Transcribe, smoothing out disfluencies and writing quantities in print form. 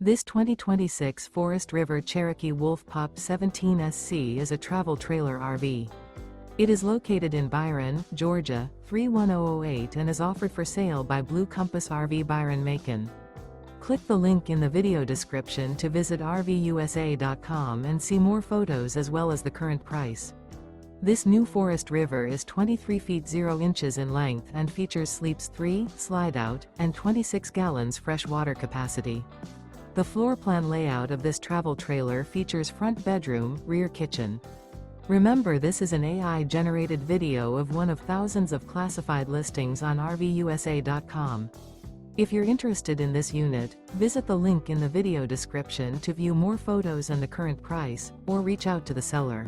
This 2026 Forest River Cherokee Wolf Pup 17SC is a travel trailer RV. It is located in Byron, Georgia, 31008 and is offered for sale by Blue Compass RV Byron-Macon. Click the link in the video description to visit RVUSA.com and see more photos as well as the current price. This new Forest River is 23 feet 0 inches in length and features sleeps 3, Slideout, and 26 gallons fresh water capacity. The floor plan layout of this travel trailer features front bedroom, rear kitchen. Remember, this is an AI-generated video of one of thousands of classified listings on RVUSA.com. If you're interested in this unit, visit the link in the video description to view more photos and the current price, or reach out to the seller.